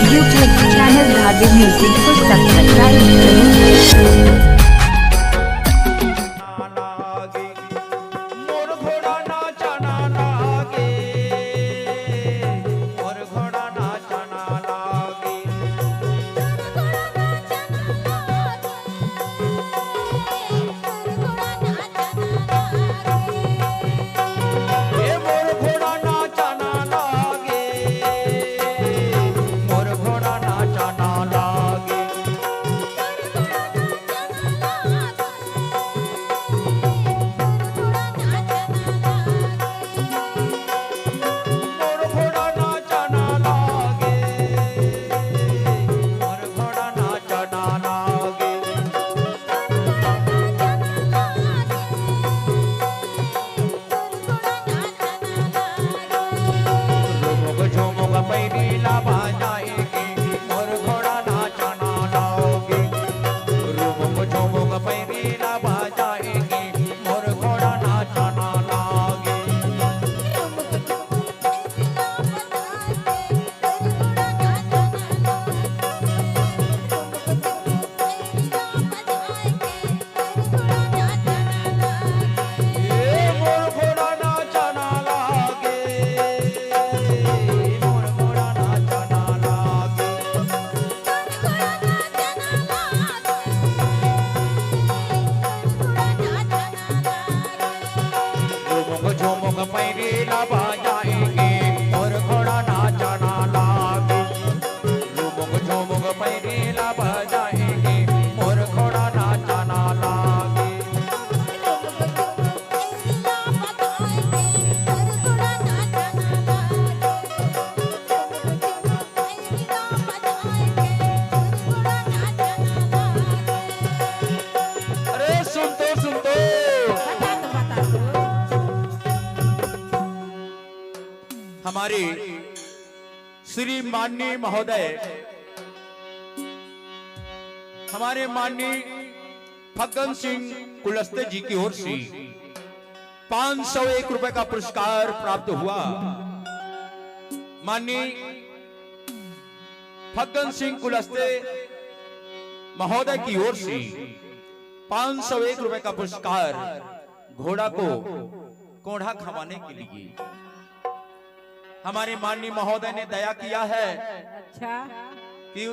YouTube channel धागे music को subscribe करें। हमारे श्री माननीय महोदय, हमारे माननीय फग्गन सिंह कुलस्ते जी की ओर से 501 रुपए का पुरस्कार प्राप्त हुआ। माननीय फग्गन सिंह कुलस्ते महोदय की ओर से 501 रुपए का पुरस्कार घोड़ा को कोढ़ा खवाने के लिए हमारे माननीय महोदय ने दया किया है। अच्छा, कि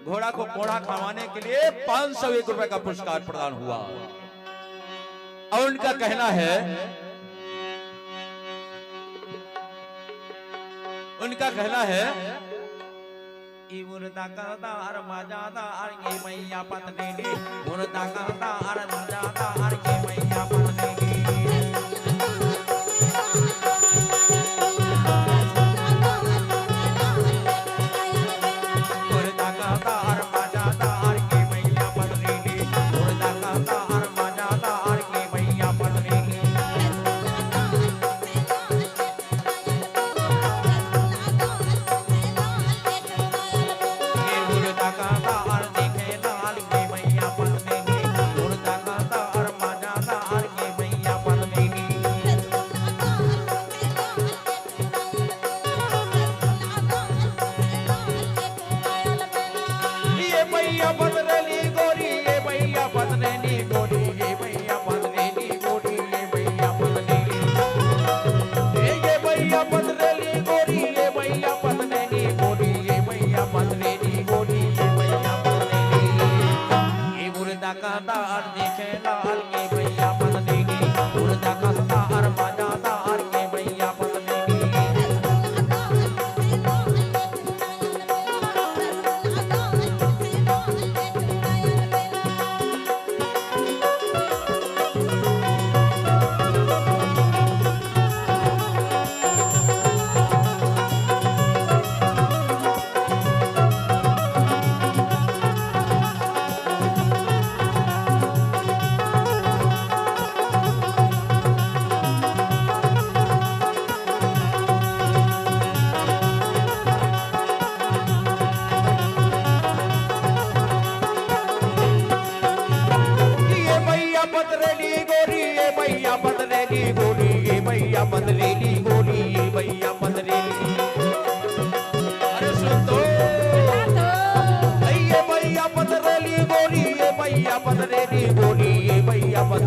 घोड़ा को कोढ़ा खवाने के लिए 501 रुपए का पुरस्कार प्रदान हुआ। और उनका कहना है, उनका कहना है मुर्दा कहता अर मजादा अर ये मैया पत्नी मुर्दा कहता अर मजादा अर ये मैया पत्नी मैया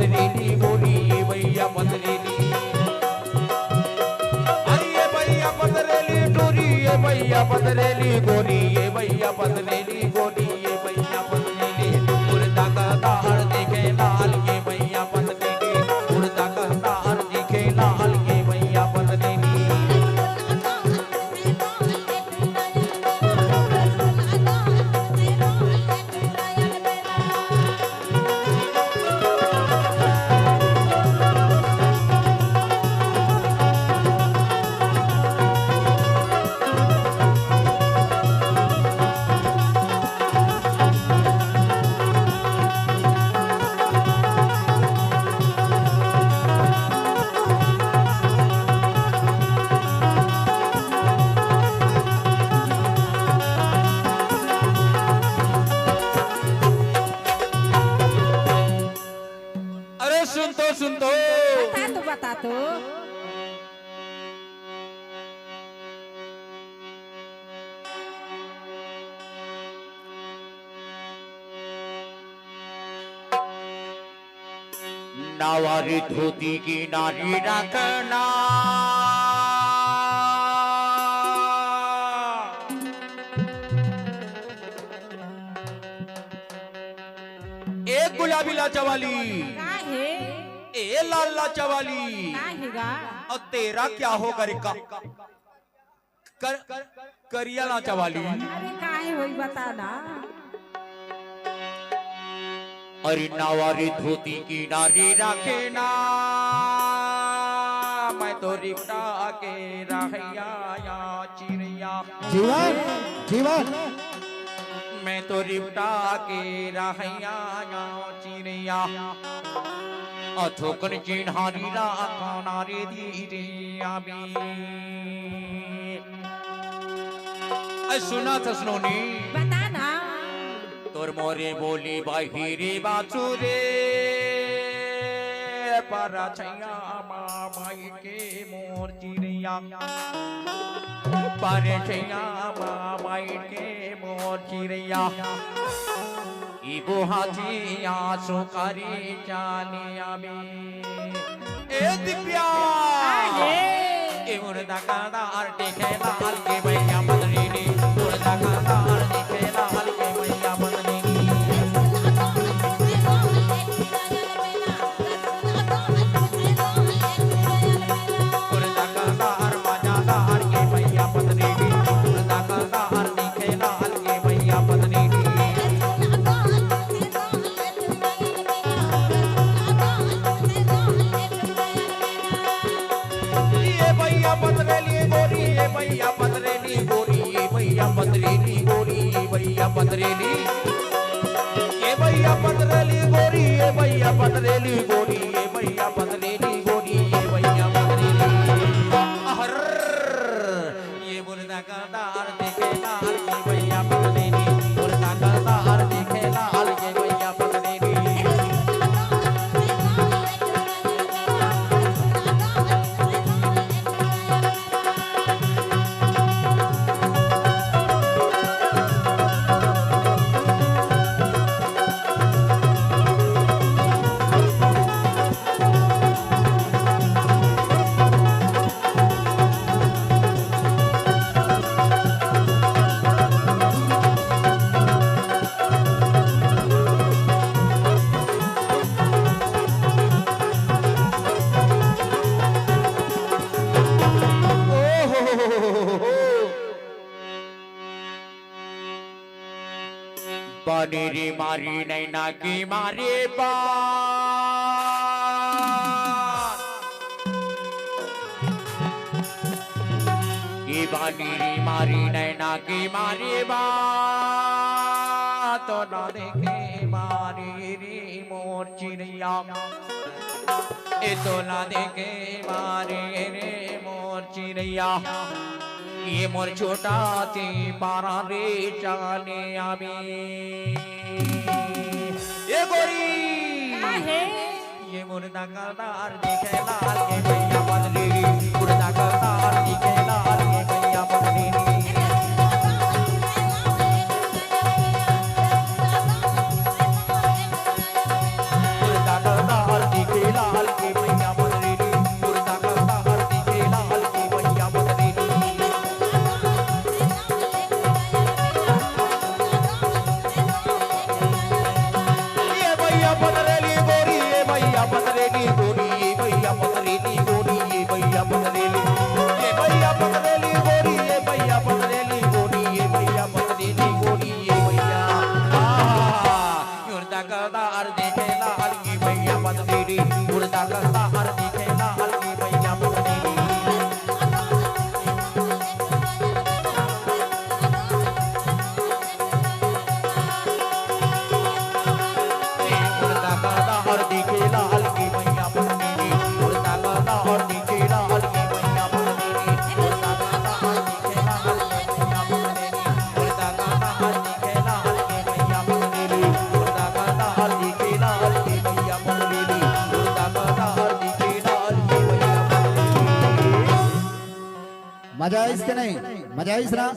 पतरेली गोरी ये भैया पतरेली, ये भैया पतरेली गोरी ये भैया पतरेली गोरी ये भैया पतरेली गोरी ये भैया पतरेली, उड़ता का तार देखे लाल ये भैया पतरेली, उड़ता का तार देखे लाल ये भैया पतरेली। सुन तो बता तो नावारी धोती की नारी रखना, एक गुलाबी लाचा वाली ए लाल लाचा वाली, और तेरा क्या होगा रिका करिया लाचा वाली। अरे काहे होई बता ना। अरे नावारी धोती की नारी रखे ना, मैं तो रिक्ता के रहिया या चिड़िया जीवन जीवन मैं तो रिक्ता के रहिया या चिड़िया, अथोकन चिन्हारी राखा नारे धीरे आबी। सुना था सुनोनी बता ना। तोर मोरे बोली बाहिरे बाचुरे पारा छैया माई के मोर चिड़िया, पारे छैया माई के मोर चिड़िया, इबो हाथी आंसू करी जाने आबे। ए दिव्या ए उड़दा कादार देखे लाल के भैया पतरेली, उड़दा कादार देखे लाल के भैया पतरेली। उड़दा कादार मजादार के भैया पतरेली, उड़दा कादार देखे लाल के भैया पतरेली। पतरेली गोरी ये भैया पतरेली गोरी ये भैया पतरेली गोरी ये भैया पतरेली, ये भैया पतरेली गोरी ये भैया पतरेली गोरी ये भैया पतरेली गोरी ये भैया पतरेली। हर ये बुरदा का दार देखे लाल ये भैया पतरेली, बुरदा का दार देखे लाल ये भैया पतरेली। बानेरी मारी नैना की मारे बात, ये बानेरी मारी नैना की मारे बात, तो ना देखे मारी रे मोर चिड़िया, ए तो ना देखे मारी रे मोर चिड़िया, ये मोर छोटा थी पारा रे जाने आबी। ये गोरी ये मुर्दा करदार दिखे लाल के भैया पतरेली, मुर्दा करदार दिखे लाल के भैया पतरेली। मुर्दा करदार मजा आई इसके नहीं, मजा आई इस ना